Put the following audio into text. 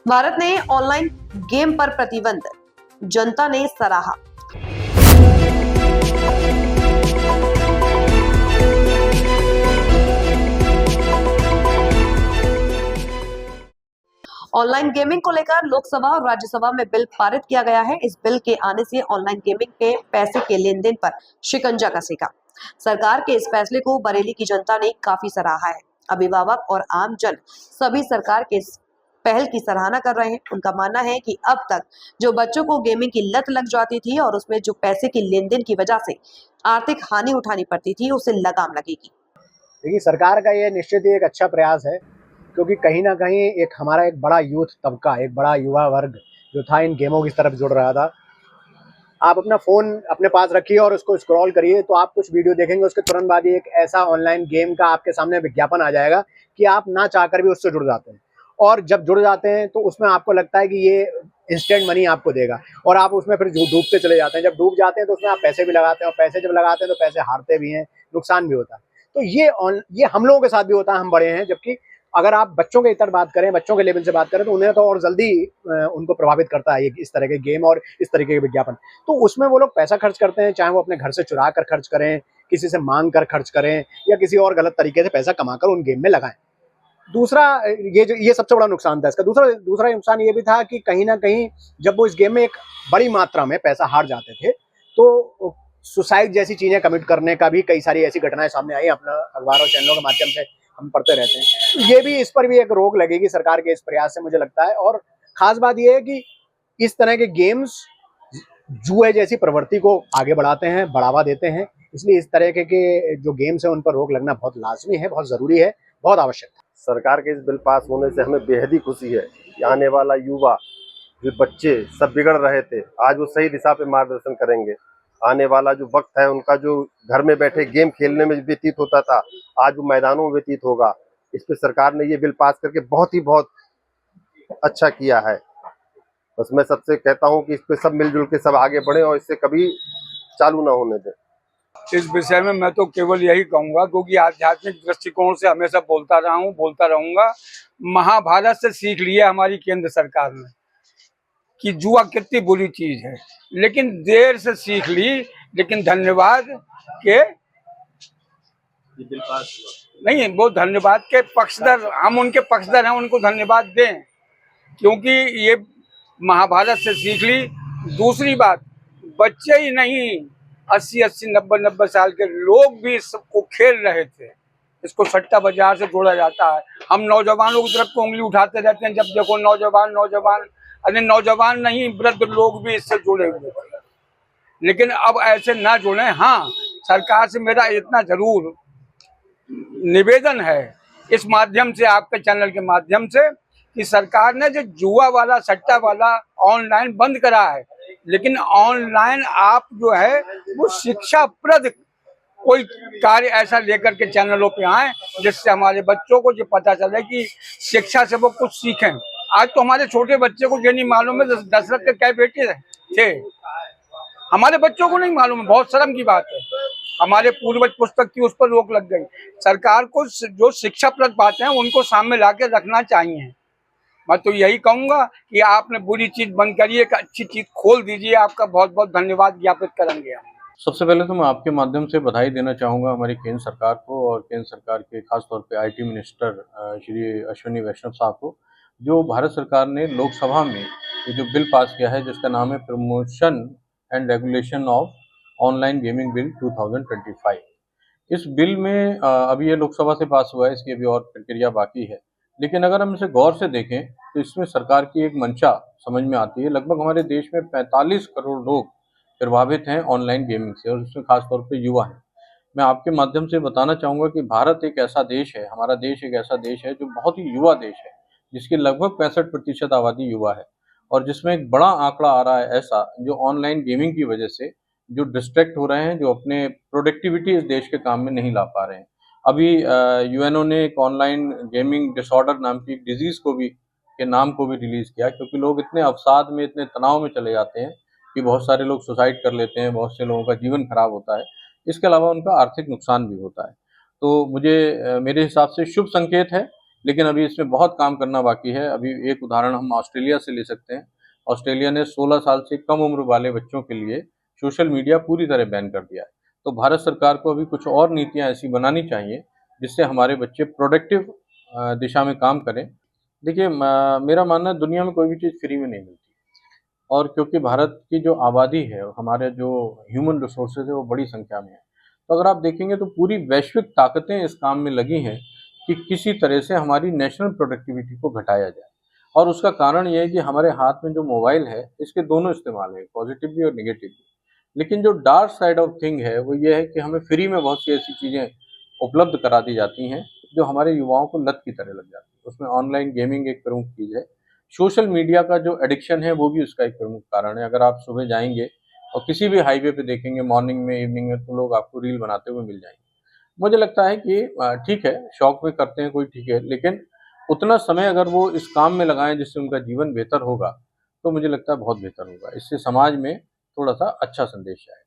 भारत ने online game पर प्रतिबंध, जनता ने सराहा। ऑनलाइन गेमिंग को लेकर लोकसभा और राज्यसभा में बिल पारित किया गया है। इस बिल के आने से ऑनलाइन गेमिंग के पैसे के लेन देन पर शिकंजा कसेगा। सरकार के इस फैसले को बरेली की जनता ने काफी सराहा है। अभिभावक और आम जन सभी सरकार के इस पहल की सराहना कर रहे हैं। उनका मानना है कि अब तक जो बच्चों को गेमिंग की लत लग जाती थी और उसमें जो पैसे की लेन देन की वजह से आर्थिक हानि उठानी पड़ती थी, उसे लगाम लगेगी। देखिए, सरकार का ये निश्चित ही एक अच्छा प्रयास है, क्योंकि कहीं ना कहीं एक हमारा एक बड़ा यूथ तबका, एक बड़ा युवा वर्ग जो था इन गेमों की तरफ जुड़ रहा था। आप अपना फ़ोन अपने पास रखिए और उसको स्क्रॉल करिए तो आप कुछ वीडियो देखेंगे, उसके तुरंत बाद ही एक ऐसा ऑनलाइन गेम का आपके सामने विज्ञापन आ जाएगा कि आप ना चाहकर भी उससे जुड़ जाते हैं। और जब जुड़ जाते हैं तो उसमें आपको लगता है कि ये इंस्टेंट मनी आपको देगा और आप उसमें फिर डूबते चले जाते हैं। जब डूब जाते हैं तो उसमें आप पैसे भी लगाते हैं और पैसे जब लगाते हैं तो पैसे हारते भी हैं, नुकसान भी होता है। तो ये हम लोगों के साथ भी होता है, हम बड़े हैं। जबकि अगर आप बच्चों के इतर बात करें, बच्चों के लेवल से बात करें, तो उन्हें तो और जल्दी उनको प्रभावित करता है ये इस तरह के गेम और इस तरीके के विज्ञापन। तो उसमें वो लोग पैसा खर्च करते हैं, चाहे वो अपने घर से चुरा कर खर्च करें, किसी से मांग कर खर्च करें या किसी और गलत तरीके से पैसा कमाकर उन गेम में लगाएं। दूसरा, ये सबसे बड़ा नुकसान था इसका। दूसरा नुकसान ये भी था कि कहीं ना कहीं जब वो इस गेम में एक बड़ी मात्रा में पैसा हार जाते थे तो सुसाइड जैसी चीजें कमिट करने का भी कई सारी ऐसी घटनाएं सामने आई। अपना अखबार और चैनलों के माध्यम से हम पढ़ते रहते हैं। तो ये भी, इस पर भी एक रोक लगेगी सरकार के इस प्रयास से, मुझे लगता है। और खास बात यह है कि इस तरह के गेम्स जुए जैसी प्रवृत्ति को आगे बढ़ाते हैं, बढ़ावा देते हैं। इसलिए इस तरह के जो गेम्स हैं उन पर रोक लगना बहुत लाजमी है, बहुत जरूरी है, बहुत आवश्यक है। सरकार के इस बिल पास होने से हमें बेहद ही खुशी है कि आने वाला युवा, जो बच्चे सब बिगड़ रहे थे, आज वो सही दिशा पे मार्गदर्शन करेंगे। आने वाला जो वक्त है उनका, जो घर में बैठे गेम खेलने में व्यतीत होता था, आज वो मैदानों में व्यतीत होगा। इस पे सरकार ने ये बिल पास करके बहुत अच्छा किया है। बस मैं सबसे कहता हूँ कि इस पे सब मिलजुल के सब आगे बढ़े और इससे कभी चालू ना होने दें। इस विषय में मैं तो केवल यही कहूंगा, क्योंकि आध्यात्मिक दृष्टिकोण से हमेशा बोलता रहा हूँ, बोलता रहूंगा। महाभारत से सीख लिया हमारी केंद्र सरकार ने कि जुआ कितनी बुरी चीज है, लेकिन देर से सीख ली। लेकिन धन्यवाद के नहीं, वो धन्यवाद के पक्षधर, हम उनके पक्षधर हैं, उनको धन्यवाद दें, क्योंकि ये महाभारत से सीख ली। दूसरी बात, बच्चे ही नहीं, 80-80, 90-90 साल के लोग भी इसको खेल रहे थे। इसको सट्टा बाजार से जोड़ा जाता है। हम नौजवानों की तरफ को उंगली उठाते रहते हैं, जब देखो नौजवान। अरे नौजवान नहीं, वृद्ध लोग भी इससे जुड़े हुए थे। लेकिन अब ऐसे ना जुड़े। हाँ, सरकार से मेरा इतना जरूर निवेदन है इस माध्यम से, आपके चैनल के माध्यम से, कि सरकार ने जो जुआ वाला, सट्टा वाला ऑनलाइन बंद करा है, लेकिन ऑनलाइन आप जो है वो शिक्षाप्रद कोई कार्य ऐसा लेकर के चैनलों पे आए जिससे हमारे बच्चों को जो पता चले कि शिक्षा से वो कुछ सीखें। आज तो हमारे छोटे बच्चे को ये नहीं मालूम है दशरथ के क्या बेटे थे, हमारे बच्चों को नहीं मालूम है। बहुत शर्म की बात है। हमारे पूर्वज पुस्तक की उस पर रोक लग गई। सरकार को जो शिक्षाप्रद बातें हैं उनको सामने लाके रखना चाहिए। मैं तो यही कहूंगा कि आपने बुरी चीज बंद करिए, एक अच्छी चीज खोल दीजिए। आपका बहुत बहुत धन्यवाद ज्ञापित करेंगे हम। सबसे पहले तो मैं आपके माध्यम से बधाई देना चाहूँगा हमारी केंद्र सरकार को, और केंद्र सरकार के खासतौर पे आईटी मिनिस्टर श्री अश्विनी वैष्णव साहब को, जो भारत सरकार ने लोकसभा में ये जो बिल पास किया है जिसका नाम है promotion and regulation of online gaming bill 2025। इस बिल में अभी ये लोकसभा से पास हुआ है, इसकी अभी और प्रक्रिया बाकी है। लेकिन अगर हम इसे गौर से देखें तो इसमें सरकार की एक मंशा समझ में आती है। लगभग हमारे देश में 45 करोड़ लोग प्रभावित हैं ऑनलाइन गेमिंग से, और इसमें खासतौर पे युवा हैं। मैं आपके माध्यम से बताना चाहूँगा कि भारत एक ऐसा देश है, हमारा देश एक ऐसा देश है जो बहुत ही युवा देश है, जिसकी लगभग 65% आबादी युवा है, और जिसमें एक बड़ा आंकड़ा आ रहा है ऐसा, जो ऑनलाइन गेमिंग की वजह से जो डिस्ट्रैक्ट हो रहे हैं, जो अपने प्रोडक्टिविटी इस देश के काम में नहीं ला पा रहे हैं। अभी यूएनओ ने एक ऑनलाइन गेमिंग डिसऑर्डर नाम की एक डिजीज़ को भी, के नाम को भी रिलीज़ किया, क्योंकि लोग इतने अवसाद में, इतने तनाव में चले जाते हैं कि बहुत सारे लोग सुसाइड कर लेते हैं, बहुत से लोगों का जीवन खराब होता है। इसके अलावा उनका आर्थिक नुकसान भी होता है। तो मुझे मेरे हिसाब से शुभ संकेत है लेकिन अभी इसमें बहुत काम करना बाकी है। अभी एक उदाहरण हम ऑस्ट्रेलिया से ले सकते हैं। ऑस्ट्रेलिया ने 16 साल से कम उम्र वाले बच्चों के लिए सोशल मीडिया पूरी तरह बैन कर दिया है। तो भारत सरकार को अभी कुछ और नीतियां ऐसी बनानी चाहिए जिससे हमारे बच्चे प्रोडक्टिव दिशा में काम करें। देखिए, मेरा मानना है दुनिया में कोई भी चीज़ फ्री में नहीं मिलती, और क्योंकि भारत की जो आबादी है, हमारे जो ह्यूमन रिसोर्सेज है, वो बड़ी संख्या में है। तो अगर आप देखेंगे तो पूरी वैश्विक ताकतें इस काम में लगी हैं कि किसी तरह से हमारी नेशनल प्रोडक्टिविटी को घटाया जाए। और उसका कारण ये है कि हमारे हाथ में जो मोबाइल है, इसके दोनों इस्तेमाल है, पॉजिटिव भी और नेगेटिव भी। लेकिन जो डार्क साइड ऑफ थिंग है वो ये है कि हमें फ्री में बहुत सी ऐसी चीज़ें उपलब्ध करा दी जाती हैं जो हमारे युवाओं को लत की तरह लग जाती है। उसमें ऑनलाइन गेमिंग एक प्रमुख चीज़ है। सोशल मीडिया का जो एडिक्शन है वो भी उसका एक प्रमुख कारण है। अगर आप सुबह जाएंगे और किसी भी हाईवे पे देखेंगे, मॉर्निंग में, इवनिंग में, तो लोग आपको रील बनाते हुए मिल जाएंगे। मुझे लगता है कि ठीक है, शौक में करते हैं कोई, ठीक है, लेकिन उतना समय अगर वो इस काम में लगाएं जिससे उनका जीवन बेहतर होगा, तो मुझे लगता है बहुत बेहतर होगा। इससे समाज में थोड़ा सा अच्छा संदेश आएगा।